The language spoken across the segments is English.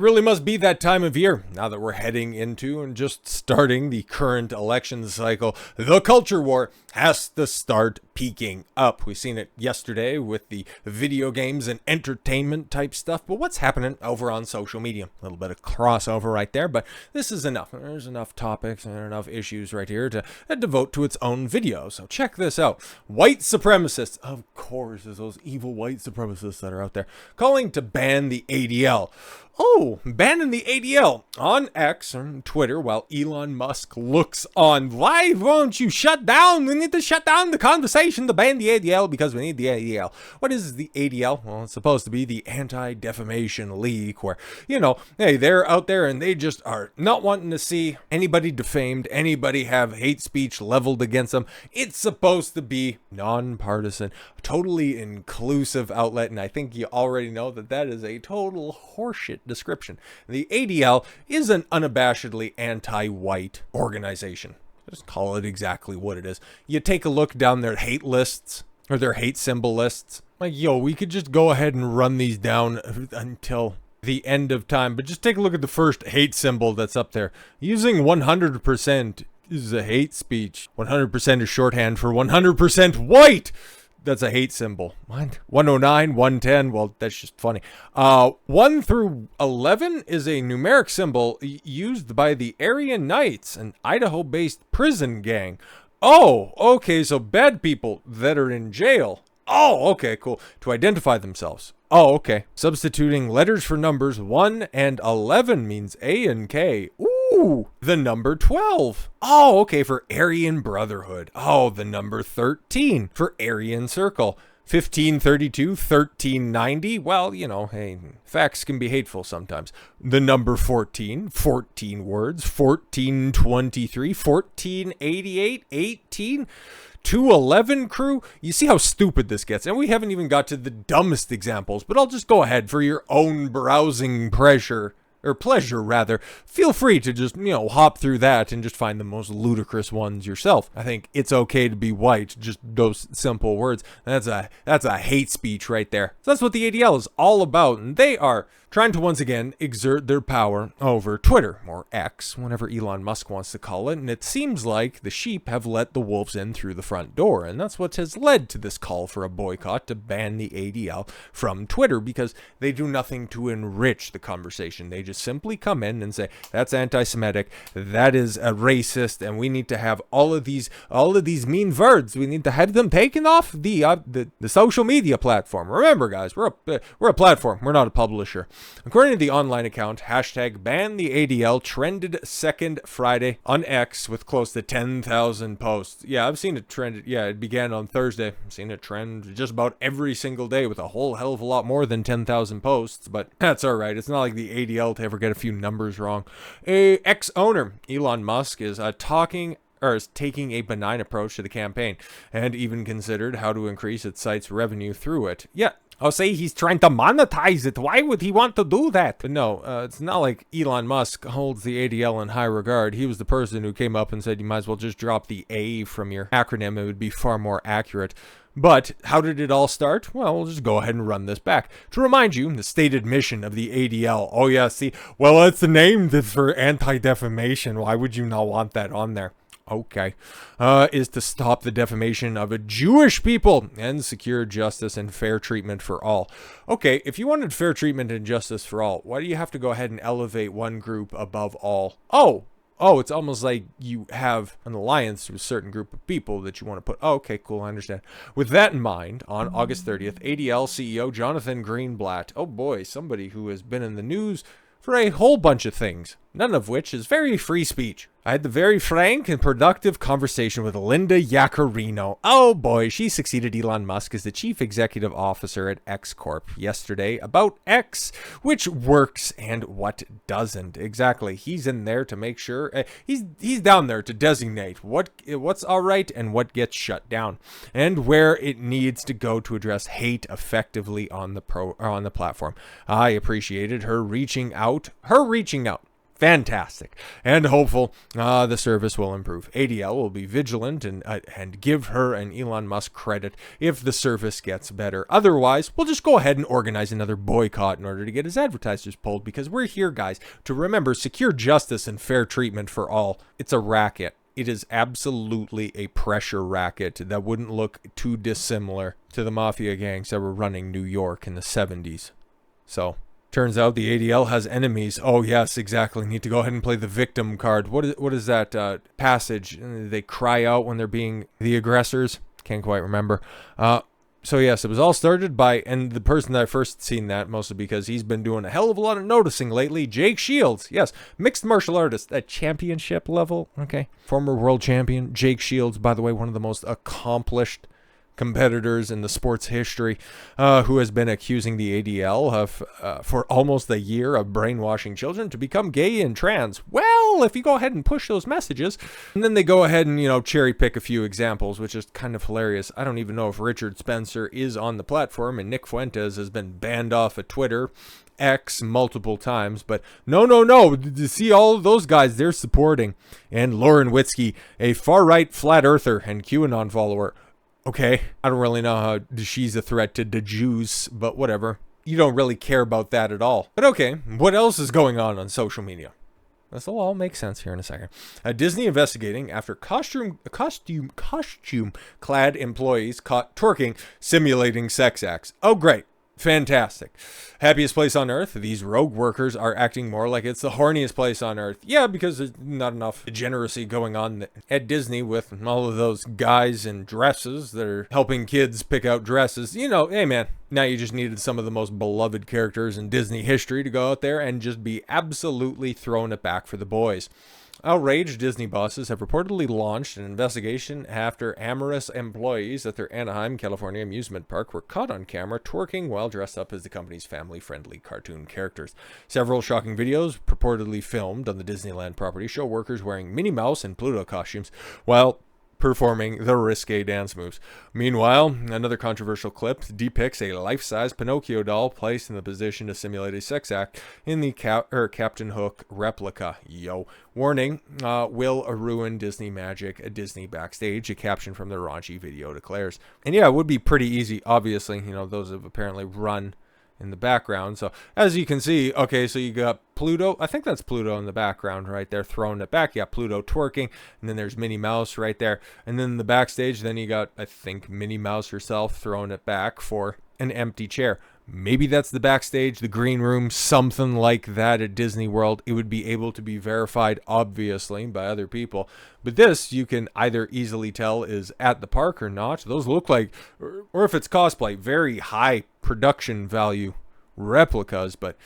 Really must be that time of year, now that we're heading into and just starting the current election cycle. The culture war has to start peaking up. We've seen it yesterday with the video games and entertainment type stuff, but what's happening over on social media? A little bit of crossover right there, but this is enough. There's enough topics and enough issues right here to devote to its own video. So check this out. White supremacists, of course, there's those evil white supremacists that are out there, calling to ban the ADL. Oh, banning the ADL on X or Twitter while Elon Musk looks on. Why won't you shut down? We need to shut down the conversation to ban the ADL because we need the ADL. What is the ADL? Well, it's supposed to be the Anti-Defamation League where, hey, they're out there and they just are not wanting to see anybody defamed, anybody have hate speech leveled against them. It's supposed to be nonpartisan, totally inclusive outlet, and I think you already know that is a total horseshit description. The ADL is an unabashedly anti-white organization. Just call it exactly what it is. You take a look down their hate lists or their hate symbol lists. Like, we could just go ahead and run these down until the end of time. But just take a look at the first hate symbol that's up there. Using 100% is a hate speech. 100% is shorthand for 100% white. That's a hate symbol. What? 109, 110. Well, that's just funny. 1 through 11 is a numeric symbol used by the Aryan Knights, an Idaho-based prison gang. Oh, okay. So bad people that are in jail. Oh, okay, cool. To identify themselves. Oh, okay. Substituting letters for numbers 1 and 11 means A and K. Ooh, the number 12. Oh, okay, for Aryan Brotherhood. Oh, the number 13 for Aryan Circle. 1532, 1390. Well, hey, facts can be hateful sometimes. The number 14, 14 words. 1423, 1488, 18. 211 crew. You see how stupid this gets, and we haven't even got to the dumbest examples, but I'll just go ahead for your own browsing pleasure, feel free to just, hop through that and just find the most ludicrous ones yourself. I think it's okay to be white, just those simple words. That's a hate speech right there. So that's what the ADL is all about, and they are trying to once again exert their power over Twitter, or X, whatever Elon Musk wants to call it, and it seems like the sheep have let the wolves in through the front door, and that's what has led to this call for a boycott to ban the ADL from Twitter, because they do nothing to enrich the conversation. They just simply come in and say, that's anti-Semitic, that is a racist, and we need to have all of these mean words. We need to have them taken off the social media platform. Remember, guys, we're a platform. We're not a publisher. According to the online account, #BanTheADL trended second Friday on X with close to 10,000 posts. Yeah, I've seen it trend. Yeah, it began on Thursday. I've seen it trend just about every single day with a whole hell of a lot more than 10,000 posts, but that's all right. It's not like the ADL to ever get a few numbers wrong. A ex-owner, Elon Musk, is taking a benign approach to the campaign and even considered how to increase its site's revenue through it. Yeah. I'll say he's trying to monetize it. Why would he want to do that? But no, it's not like Elon Musk holds the ADL in high regard. He was the person who came up and said you might as well just drop the A from your acronym. It would be far more accurate. But how did it all start? Well, we'll just go ahead and run this back. To remind you, the stated mission of the ADL. Oh yeah, see, well, it's named for anti-defamation. Why would you not want that on there? Okay, is to stop the defamation of a Jewish people and secure justice and fair treatment for all. Okay, if you wanted fair treatment and justice for all, why do you have to go ahead and elevate one group above all? Oh, it's almost like you have an alliance with a certain group of people that you want to put. Oh, okay, cool, I understand. With that in mind, on August 30th, ADL CEO Jonathan Greenblatt, oh boy, somebody who has been in the news for a whole bunch of things, none of which is very free speech. I had the very frank and productive conversation with Linda Yaccarino. Oh boy, she succeeded Elon Musk as the chief executive officer at X Corp yesterday about X, which works and what doesn't. Exactly, he's in there to make sure, he's down there to designate what's all right and what gets shut down, and where it needs to go to address hate effectively on the platform. I appreciated her reaching out Fantastic and hopeful the service will improve. ADL will be vigilant and give her and Elon Musk credit if the service gets better. Otherwise, we'll just go ahead and organize another boycott in order to get his advertisers pulled, because we're here, guys, to remember secure justice and fair treatment for all. It's a racket. It is absolutely a pressure racket that wouldn't look too dissimilar to the mafia gangs that were running New York in the 70s. So... turns out the ADL has enemies. Oh, yes, exactly. Need to go ahead and play the victim card. What is that passage? They cry out when they're being the aggressors. Can't quite remember. So, yes, it was all started by, and the person that I first seen that, mostly because he's been doing a hell of a lot of noticing lately, Jake Shields. Yes, mixed martial artist at championship level. Okay. Former world champion. Jake Shields, by the way, one of the most accomplished competitors in the sports history, who has been accusing the ADL of for almost a year of brainwashing children to become gay and trans. Well, if you go ahead and push those messages, and then they go ahead and, you know, cherry pick a few examples, which is kind of hilarious. I don't even know if Richard Spencer is on the platform, and Nick Fuentes has been banned off of Twitter X multiple times, but no, to see all of those guys they're supporting. And Lauren Witzke, a far-right flat earther and QAnon follower. Okay, I don't really know how she's a threat to the Jews, but whatever. You don't really care about that at all. But okay, what else is going on social media? This will all make sense here in a second. Disney investigating after costume-clad employees caught twerking, simulating sex acts. Oh, great. Fantastic. Happiest place on earth. These rogue workers are acting more like it's the horniest place on earth. Yeah, because there's not enough degeneracy going on at Disney with all of those guys in dresses that are helping kids pick out dresses. You know, hey man, now you just needed some of the most beloved characters in Disney history to go out there and just be absolutely throwing it back for the boys. Outraged Disney bosses have reportedly launched an investigation after amorous employees at their Anaheim, California amusement park were caught on camera twerking while dressed up as the company's family-friendly cartoon characters. Several shocking videos purportedly filmed on the Disneyland property show workers wearing Minnie Mouse and Pluto costumes while performing the risque dance moves. Meanwhile, another controversial clip depicts a life-size Pinocchio doll placed in the position to simulate a sex act in the Captain Hook replica. Warning, will ruin Disney magic at Disney backstage, a caption from the raunchy video declares. And yeah, it would be pretty easy, obviously, you know, those have apparently run in the background. So as you can see, okay, so you got Pluto. I think that's Pluto in the background right there, throwing it back. Yeah, Pluto twerking. And then there's Minnie Mouse right there. And then the backstage, then you got, I think, Minnie Mouse herself throwing it back for an empty chair. Maybe that's the backstage, the green room, something like that at Disney World. It would be able to be verified, obviously, by other people. But this, you can either easily tell is at the park or not. Those look like, or if it's cosplay, very high production value replicas. But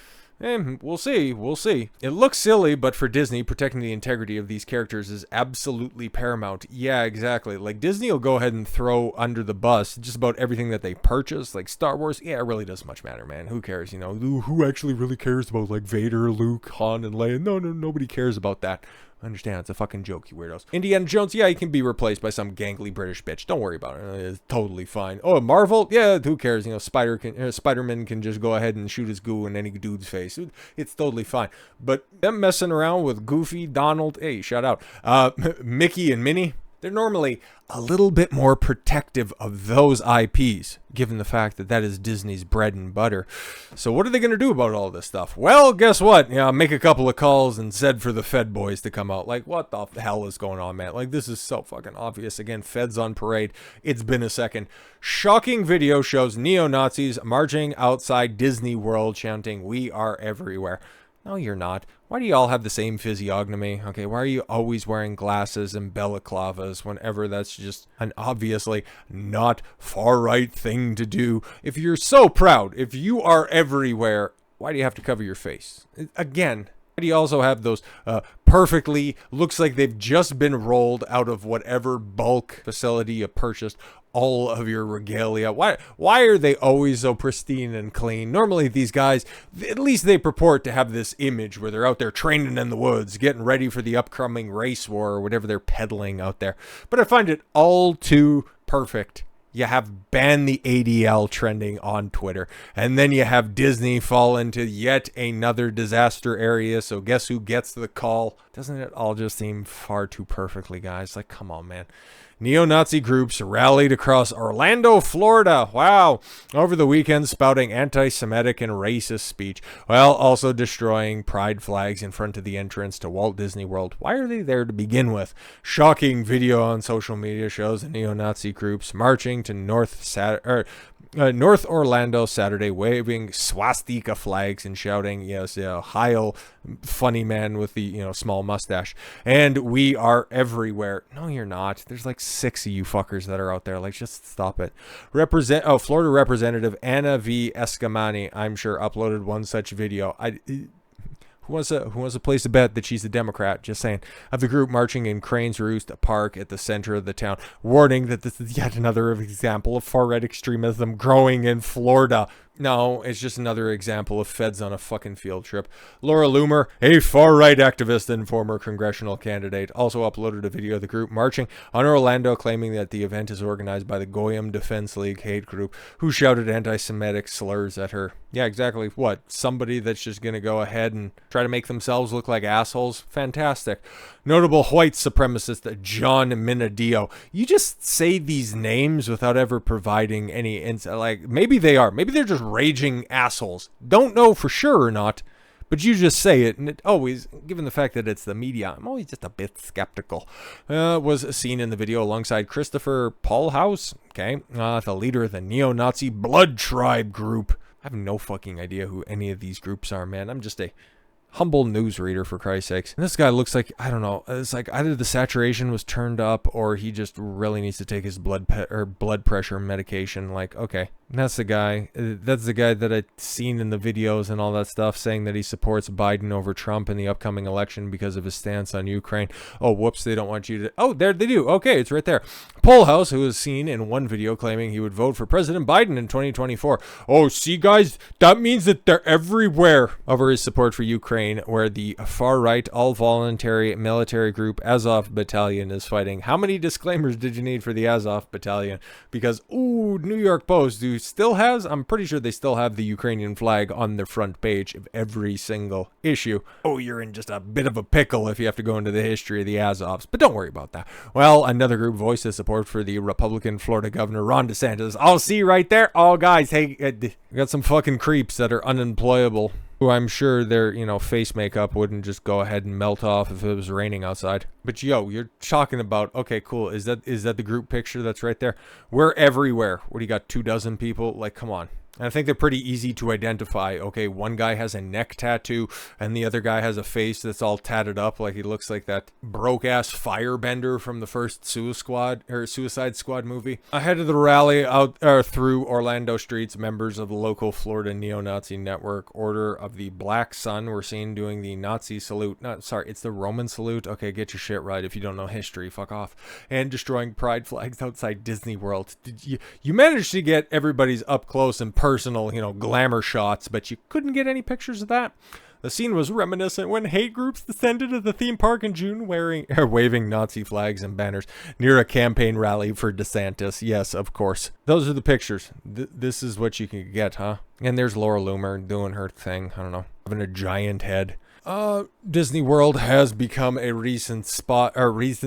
we'll see. It looks silly, but for Disney, protecting the integrity of these characters is absolutely paramount. Yeah, exactly. Like, Disney will go ahead and throw under the bus just about everything that they purchase. Like Star Wars, yeah, it really doesn't much matter, man. Who cares? You know, who actually really cares about, like, Vader, Luke, Han, and Leia? No, nobody cares about that. I understand, it's a fucking joke, you weirdos. Indiana Jones, yeah, he can be replaced by some gangly British bitch. Don't worry about it. It's totally fine. Oh, Marvel, yeah, who cares? You know, Spider-Man can just go ahead and shoot his goo in any dude's face. It's totally fine. But them messing around with Goofy, Donald, hey, shout out, Mickey and Minnie, they're normally a little bit more protective of those IPs, given the fact that that is Disney's bread and butter. So what are they going to do about all this stuff? Well, guess what? Yeah, make a couple of calls and said for the Fed boys to come out. Like, what the hell is going on, man? Like, this is so fucking obvious. Again, Feds on parade. It's been a second. Shocking video shows neo-Nazis marching outside Disney World chanting, "We are everywhere." No, you're not. Why do you all have the same physiognomy? Okay, why are you always wearing glasses and balaclavas whenever that's just an obviously not far-right thing to do? If you're so proud, if you are everywhere, why do you have to cover your face? Again, why do you also have those perfectly, looks like they've just been rolled out of whatever bulk facility you purchased, all of your regalia? Why are they always so pristine and clean? Normally these guys, at least they purport to have this image where they're out there training in the woods, getting ready for the upcoming race war or whatever they're peddling out there. But I find it all too perfect You have ban the ADL trending on Twitter. And then you have Disney fall into yet another disaster area. So guess who gets the call? Doesn't it all just seem far too perfectly, guys? Like, come on, man. Neo-Nazi groups rallied across Orlando, Florida. Wow. Over the weekend, spouting anti-Semitic and racist speech, while also destroying pride flags in front of the entrance to Walt Disney World. Why are they there to begin with? Shocking video on social media shows the neo-Nazi groups marching to North Orlando Saturday, waving swastika flags and shouting, yes, Heil, funny man with the, small mustache. And we are everywhere. No, you're not. There's like 6 of you fuckers that are out there. Like, just stop it. Florida Representative Anna V. Escamani, I'm sure, uploaded one such video. Who wants to place a bet that she's a Democrat? Just saying. Of the group marching in Crane's Roost Park at the center of the town, warning that this is yet another example of far-right extremism growing in Florida. No, it's just another example of feds on a fucking field trip. Laura Loomer, a far-right activist and former congressional candidate, also uploaded a video of the group marching on Orlando, claiming that the event is organized by the Goyim Defense League hate group, who shouted anti-Semitic slurs at her. Yeah, exactly. What? Somebody that's just going to go ahead and try to make themselves look like assholes? Fantastic. Notable white supremacist John Minadio. You just say these names without ever providing any insight. Like, maybe they are. Maybe they're just raging assholes. Don't know for sure or not, but you just say it, and it always, given the fact that it's the media, I'm always just a bit skeptical. Was seen in the video alongside Christopher Paulhaus, the leader of the neo-Nazi Blood Tribe group. I have no fucking idea who any of these groups are, man. I'm just a humble newsreader, for Christ's sakes. And this guy looks like, I don't know, it's like either the saturation was turned up or he just really needs to take his blood pressure medication. Like, okay, that's the guy. That's the guy that I've seen in the videos and all that stuff, saying that he supports Biden over Trump in the upcoming election because of his stance on Ukraine. Oh, whoops, they don't want you to... Oh, there they do. Okay, it's right there. Pollhouse, who was seen in one video claiming he would vote for President Biden in 2024. Oh, see, guys, that means that they're everywhere. Over his support for Ukraine, where the far-right, all-voluntary military group Azov Battalion is fighting. How many disclaimers did you need for the Azov Battalion? Because, ooh, New York Post, who still has, I'm pretty sure they still have the Ukrainian flag on the front page of every single issue. Oh, you're in just a bit of a pickle if you have to go into the history of the Azovs, but don't worry about that. Well, another group voices support for the Republican Florida Governor Ron DeSantis. I'll see right there. Oh, guys, hey, we got some fucking creeps that are unemployable, who I'm sure their, face makeup wouldn't just go ahead and melt off if it was raining outside. But yo, you're talking about, okay, cool. Is that the group picture that's right there? We're everywhere. What do you got, 24 people? Like, come on. And I think they're pretty easy to identify. Okay, one guy has a neck tattoo, and the other guy has a face that's all tatted up, like he looks like that broke-ass firebender from the first Suicide Squad movie. Ahead of the rally out through Orlando streets, members of the local Florida neo-Nazi network Order of the Black Sun were seen doing the Nazi salute. It's the Roman salute. Okay, get your shit right if you don't know history. Fuck off. And destroying pride flags outside Disney World. You managed to get everybody's up close and personal, glamour shots, but you couldn't get any pictures of that. The scene was reminiscent when hate groups descended at the theme park in June waving Nazi flags and banners near a campaign rally for DeSantis. Yes, of course. Those are the pictures. This is what you can get, huh? And there's Laura Loomer doing her thing. I don't know, having a giant head. Disney World has become a recent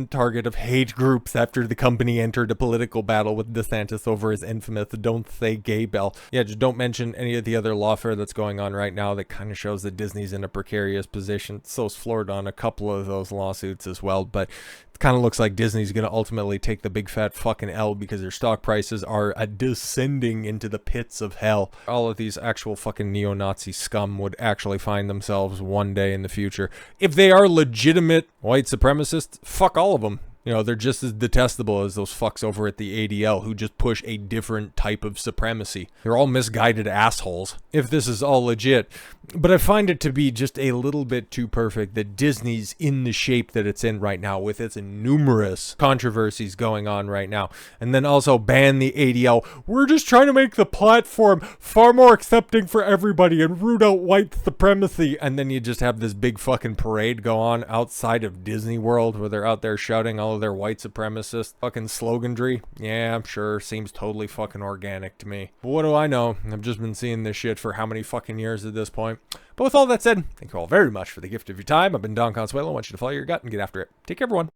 target of hate groups after the company entered a political battle with DeSantis over his infamous "Don't Say Gay" bill. Yeah, just don't mention any of the other lawfare that's going on right now that kind of shows that Disney's in a precarious position. So's Florida on a couple of those lawsuits as well, but it kind of looks like Disney's going to ultimately take the big fat fucking L because their stock prices are descending into the pits of hell. All of these actual fucking neo-Nazi scum would actually find themselves one day in the future. If they are legitimate white supremacists, fuck all of them. They're just as detestable as those fucks over at the ADL who just push a different type of supremacy. They're all misguided assholes, if this is all legit. But I find it to be just a little bit too perfect that Disney's in the shape that it's in right now, with its numerous controversies going on right now. And then also ban the ADL. We're just trying to make the platform far more accepting for everybody and root out white supremacy. And then you just have this big fucking parade go on outside of Disney World where they're out there shouting all of their white supremacist fucking sloganry. Yeah, I'm sure. Seems totally fucking organic to me. But what do I know? I've just been seeing this shit for how many fucking years at this point. But with all that said, thank you all very much for the gift of your time. I've been Don Consuelo. I want you to follow your gut and get after it. Take care, everyone.